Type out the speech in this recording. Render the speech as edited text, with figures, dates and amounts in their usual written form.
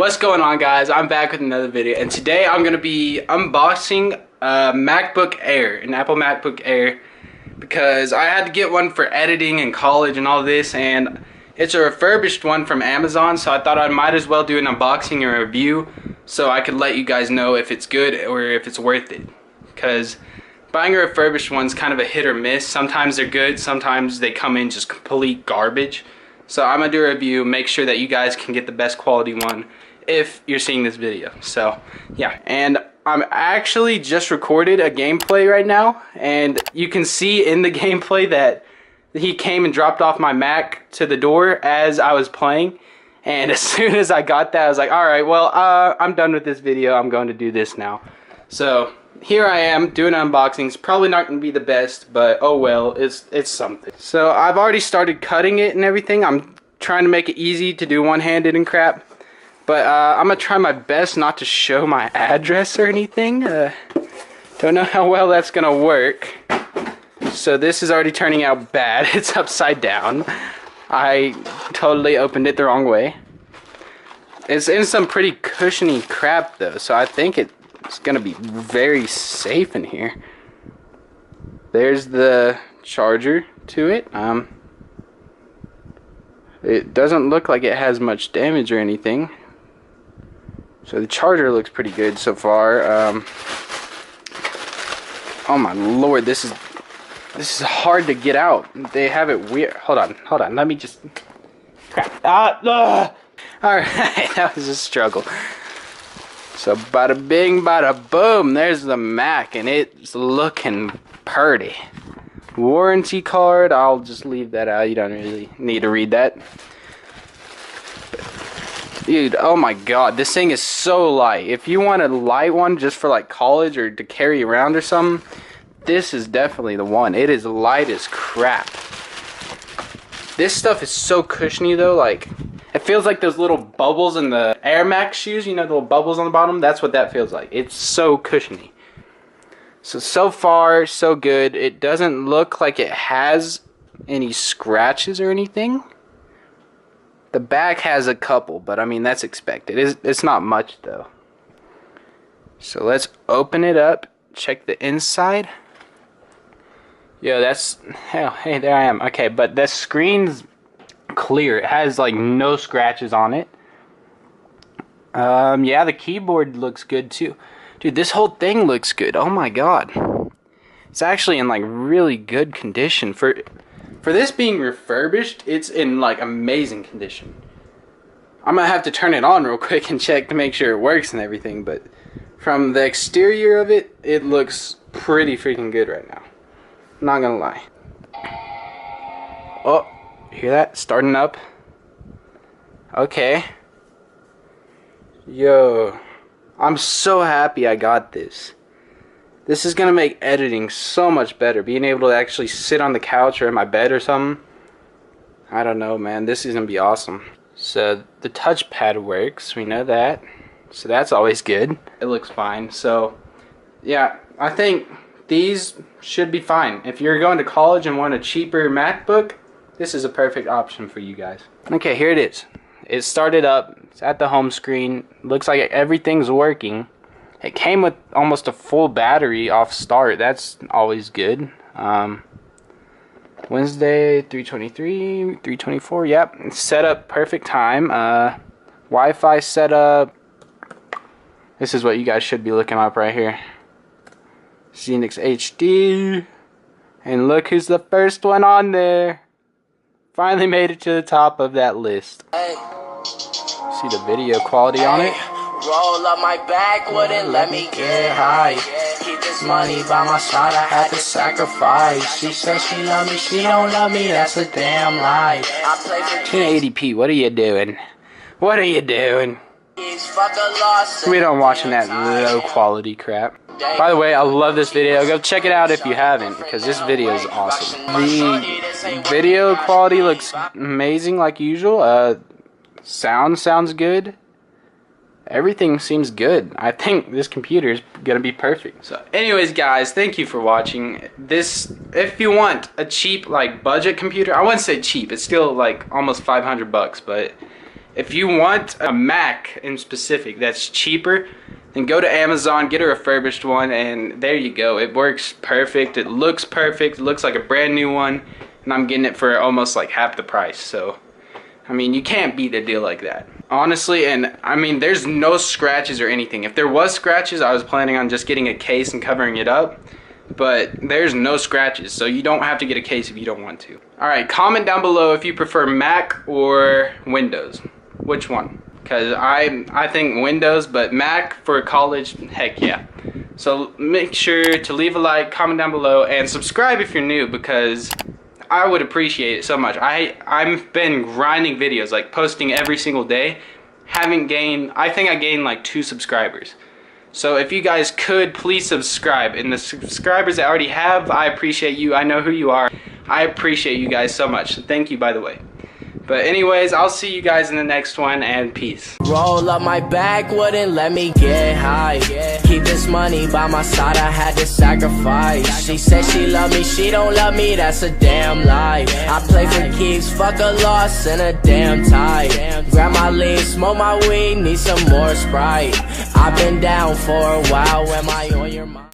what's going on, guys? I'm back with another video, and today I'm going to be unboxing a MacBook Air, an Apple MacBook Air, because I had to get one for editing in college and all this, and it's a refurbished one from Amazon, so I thought I might as well do an unboxing and review so I could let you guys know if it's good or if it's worth it, because buying a refurbished one's kind of a hit or miss. Sometimes they're good, sometimes they come in just complete garbage. So I'm gonna do a review, make sure that you guys can get the best quality one if you're seeing this video. So yeah, and I'm actually just recorded a gameplay right now, and you can see in the gameplay that he came and dropped off my Mac to the door as I was playing. And as soon as I got that, I was like, all right, well, I'm done with this video. I'm going to do this now. So here I am doing unboxings. Probably not going to be the best, but oh well, it's something. So I've already started cutting it and everything. I'm trying to make it easy to do one-handed and crap. But I'm going to try my best not to show my address or anything. Don't know how well that's going to work. So this is already turning out bad. It's upside down. I totally opened it the wrong way. It's in some pretty cushiony crap though, so I think it's gonna be very safe in here. There's the charger to it. It doesn't look like it has much damage or anything. So the charger looks pretty good so far. Oh my lord, this is hard to get out. They have it weird. Hold on. Let me just. Crap. Alright, that was a struggle. So bada bing, bada boom. There's the Mac, and it's looking purty. Warranty card. I'll just leave that out. You don't really need to read that. Dude, oh my god, this thing is so light. If you want a light one just for like college or to carry around or something, this is definitely the one. It is light as crap. This stuff is so cushiony though, like it feels like those little bubbles in the Air Max shoes, you know, the little bubbles on the bottom. That's what that feels like. It's so cushiony. So far so good. It doesn't look like it has any scratches or anything. The back has a couple, but I mean that's expected. It's not much though. So let's open it up, check the inside. Yeah, that's, hell, hey, there I am. Okay, but the screen's clear. It has, like, no scratches on it. Yeah, the keyboard looks good, too. Dude, this whole thing looks good. Oh, my God. It's actually in, like, really good condition. For this being refurbished, it's in, like, amazing condition. I'm gonna have to turn it on real quick and check to make sure it works and everything, but from the exterior of it, it looks pretty freaking good right now. Not gonna lie. Oh, hear that? Starting up. Okay. Yo, I'm so happy I got this. This is gonna make editing so much better. Being able to actually sit on the couch or in my bed or something. I don't know, man. This is gonna be awesome. So the touchpad works. We know that. So that's always good. It looks fine. So yeah, I think these should be fine. If you're going to college and want a cheaper MacBook, this is a perfect option for you guys. Okay, here it is. It started up. It's at the home screen. Looks like everything's working. It came with almost a full battery off start. That's always good. Wednesday, 323, 324. Yep, it's set up perfect time. Wi-Fi setup. This is what you guys should be looking up right here. XenixHD, and look who's the first one on there. Finally made it to the top of that list. Hey. See the video quality on it? Roll up my back, wouldn't let me get high. Keep this money by my side, I had to sacrifice. She says she love me, she don't love me, that's a damn lie. I play for 1080p, what are you doing? What are you doing? We don't watching that low quality crap. By the way, I love this video. Go check it out if you haven't, because this video is awesome. The video quality looks amazing like usual. Sounds good. Everything seems good. I think this computer is gonna be perfect. So anyways, guys, thank you for watching this. If you want a cheap, like, budget computer, I wouldn't say cheap, it's still like almost 500 bucks, but If you want a Mac in specific that's cheaper, then go to Amazon, get a refurbished one, and there you go. It works perfect. It looks perfect. It looks like a brand new one, and I'm getting it for almost like half the price. So, I mean, you can't beat a deal like that. Honestly, and I mean, there's no scratches or anything. If there was scratches, I was planning on just getting a case and covering it up. But there's no scratches, so you don't have to get a case if you don't want to. Alright, comment down below if you prefer Mac or Windows. Which one? Because I think Windows, but Mac for college, heck yeah. So make sure to leave a like, comment down below, and subscribe if you're new, because I would appreciate it so much. I've been grinding videos, like posting every single day. I think I gained like 2 subscribers. So if you guys could, please subscribe. And the subscribers I already have, I appreciate you. I know who you are. I appreciate you guys so much. Thank you, by the way. But anyways, I'll see you guys in the next one, and peace. Roll up my back, wouldn't let me get high. Keep this money by my side, I had to sacrifice. She said she love me, she don't love me, that's a damn lie. I play for keeps, fuck a loss and a damn tie. Grab my lean, smoke my weed, need some more Sprite. I've been down for a while, am I on your mind?